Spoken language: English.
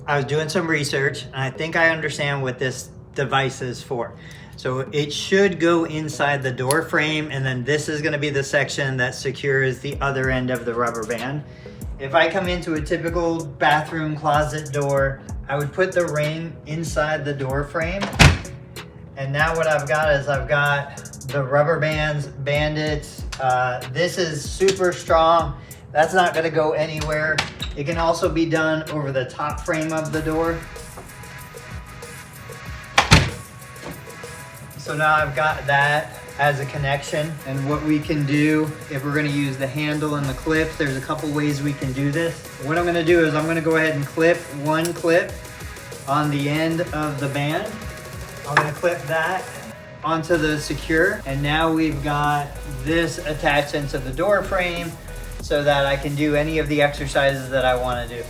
I was doing some research and I think I understand what this device is for. So it should go inside the door frame, and then this is gonna be the section that secures the other end of the rubber band. If I come into a typical bathroom closet door, I would put the ring inside the door frame. And now what I've got is I've got the rubber bands, bandits. This is super strong. That's not gonna go anywhere. It can also be done over the top frame of the door. So now I've got that as a connection. And what we can do, if we're gonna use the handle and the clip, there's a couple ways we can do this. What I'm gonna do is I'm gonna go ahead and clip one clip on the end of the band. I'm gonna clip that onto the secure. And now we've got this attached into the door frame so that I can do any of the exercises that I wanna do.